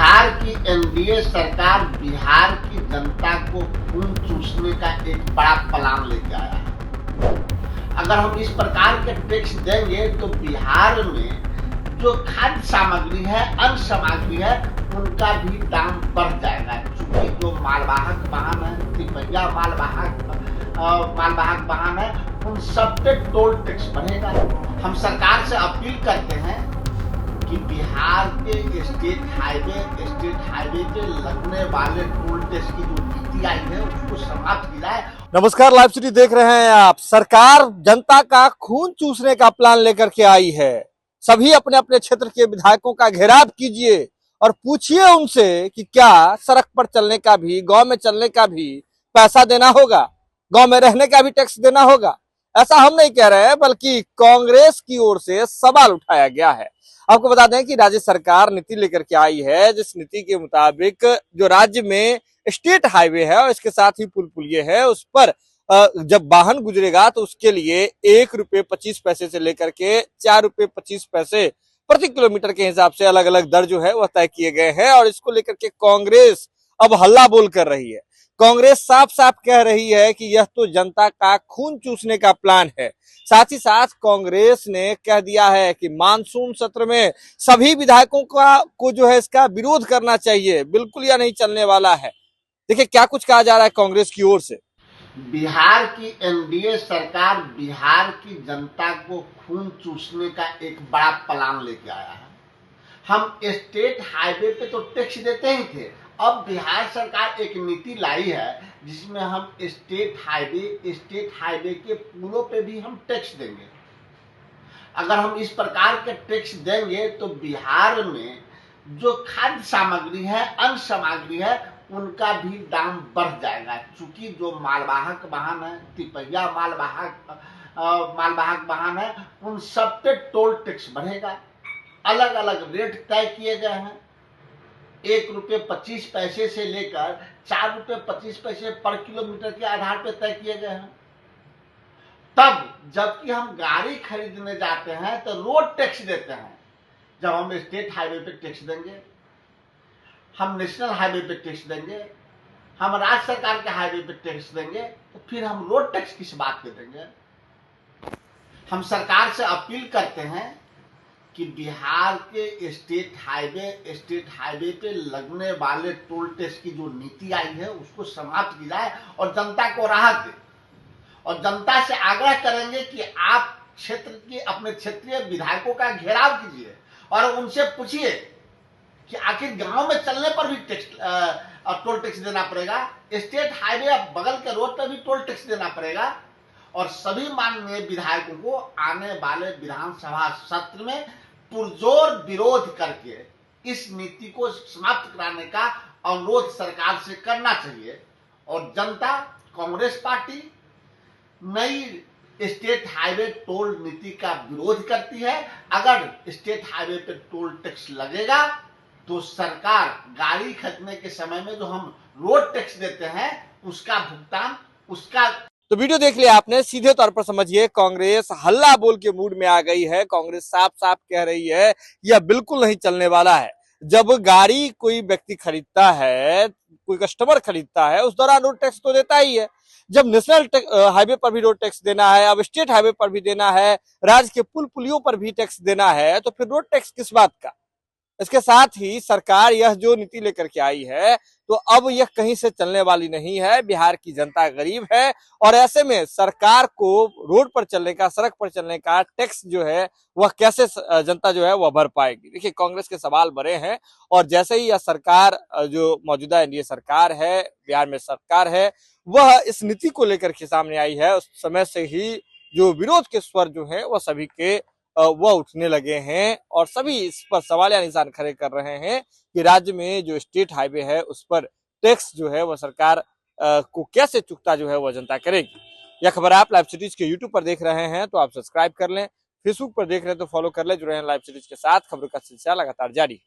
बिहार की एनडीए सरकार बिहार की जनता को खून चूसने का एक बड़ा प्लान लेके आया है। अगर हम इस प्रकार के टैक्स देंगे तो बिहार में जो खाद्य सामग्री है, अन्न सामग्री है, उनका भी दाम बढ़ जाएगा। चूंकि जो मालवाहक वाहन है, तिपहिया मालवाहक वाहन है, उन सब पे टोल टैक्स बढ़ेगा। हम सरकार से अपील करते हैं कि बिहार के स्टेट हाईवे पे लगने वाले टोल टैक्स की जो नीति आई है उसको समाप्त की जाए। नमस्कार, लाइव सिटी देख रहे हैं आप। सरकार जनता का खून चूसने का प्लान लेकर के आई है। सभी अपने अपने क्षेत्र के विधायकों का घेराव कीजिए और पूछिए उनसे कि क्या सड़क पर चलने का भी, गांव में चलने का भी पैसा देना होगा, गांव में रहने का भी टैक्स देना होगा। ऐसा हम नहीं कह रहे हैं, बल्कि कांग्रेस की ओर से सवाल उठाया गया है। आपको बता दें कि राज्य सरकार नीति लेकर के आई है, जिस नीति के मुताबिक जो राज्य में स्टेट हाईवे है और इसके साथ ही पुल पुलिये है, उस पर जब वाहन गुजरेगा तो उसके लिए ₹1.25 से लेकर के ₹4.25 प्रति किलोमीटर के हिसाब से अलग अलग दर जो है वह तय किए गए हैं। और इसको लेकर के कांग्रेस अब हल्ला बोल कर रही है। कांग्रेस साफ साफ कह रही है कि यह तो जनता का खून चूसने का प्लान है। साथ ही साथ कांग्रेस ने कह दिया है कि मानसून सत्र में सभी विधायकों को जो है इसका विरोध करना चाहिए। बिल्कुल यह नहीं चलने वाला है। देखिए क्या कुछ कहा जा रहा है कांग्रेस की ओर से। बिहार की एनडीए सरकार बिहार की जनता को खून चूसने का एक बड़ा प्लान लेके आया है। हम स्टेट हाईवे पे तो टैक्स देते ही थे, अब बिहार सरकार एक नीति लाई है जिसमें हम स्टेट हाईवे के पुलों पे भी हम टैक्स देंगे। अगर हम इस प्रकार के टैक्स देंगे तो बिहार में जो खाद्य सामग्री है, अन्न सामग्री है, उनका भी दाम बढ़ जाएगा। चूंकि जो मालवाहक वाहन है, तिपहिया मालवाहक वाहन है, उन सब पे टोल टैक्स बढ़ेगा। अलग अलग रेट तय किए गए हैं। ₹1.25 से लेकर ₹4.25 पर किलोमीटर के आधार पर तय किए गए हैं। तब जबकि हम गाड़ी खरीदने जाते हैं तो रोड टैक्स देते हैं। जब हम स्टेट हाईवे पे टैक्स देंगे, हम नेशनल हाईवे पे टैक्स देंगे, हम राज्य सरकार के हाईवे पे टैक्स देंगे, तो फिर हम रोड टैक्स किस बात पे देंगे। हम सरकार से अपील करते हैं कि बिहार के स्टेट हाईवे पे लगने वाले टोल टैक्स की जो नीति आई है उसको समाप्त की जाए और जनता को राहत दे। और जनता से आग्रह करेंगे कि आप क्षेत्र के अपने क्षेत्रीय विधायकों का घेराव कीजिए और उनसे पूछिए कि आखिर गांव में चलने पर भी टोल टैक्स देना पड़ेगा, स्टेट हाईवे बगल के रोड पर भी टोल टैक्स देना पड़ेगा। और सभी माननीय विधायकों को आने वाले विधानसभा सत्र में पुरजोर विरोध करके इस नीति को समाप्त कराने का अनुरोध सरकार से करना चाहिए। और जनता, कांग्रेस पार्टी नई स्टेट हाईवे टोल नीति का विरोध करती है। अगर स्टेट हाईवे पे टोल टैक्स लगेगा तो सरकार गाड़ी खरीदने के समय में जो हम रोड टैक्स देते हैं उसका भुगतान तो वीडियो देख लिया आपने। सीधे तौर पर समझिए, कांग्रेस हल्ला बोल के मूड में आ गई है। कांग्रेस साफ साफ कह रही है यह बिल्कुल नहीं चलने वाला है। जब गाड़ी कोई व्यक्ति खरीदता है, कोई कस्टमर खरीदता है, उस दौरान रोड टैक्स तो देता ही है। जब नेशनल हाईवे पर भी रोड टैक्स देना है, अब स्टेट हाईवे पर भी देना है, राज्य के पुल पुलियों पर भी टैक्स देना है, तो फिर रोड टैक्स किस बात का। इसके साथ ही सरकार यह जो नीति लेकर के आई है तो अब यह कहीं से चलने वाली नहीं है। बिहार की जनता गरीब है और ऐसे में सरकार को रोड पर चलने का, सड़क पर चलने का टैक्स जो है वह कैसे जनता जो है वह भर पाएगी। देखिए कांग्रेस के सवाल बड़े हैं। और जैसे ही यह सरकार, जो मौजूदा एनडीए सरकार है, बिहार में सरकार है, वह इस नीति को लेकर के सामने आई है, उस समय से ही जो विरोध के स्वर जो है वह सभी के वह उठने लगे हैं। और सभी इस पर सवालिया निशान खड़े कर रहे हैं कि राज्य में जो स्टेट हाईवे है उस पर टैक्स जो है वह सरकार को कैसे चुकता जो है वह जनता करेगी। यह खबर आप लाइव सिटीज के यूट्यूब पर देख रहे हैं तो आप सब्सक्राइब कर लें, फेसबुक पर देख रहे हैं तो फॉलो कर लें। जुड़े हैं लाइव सिटीज के साथ, खबरों का सिलसिला लगातार जारी है।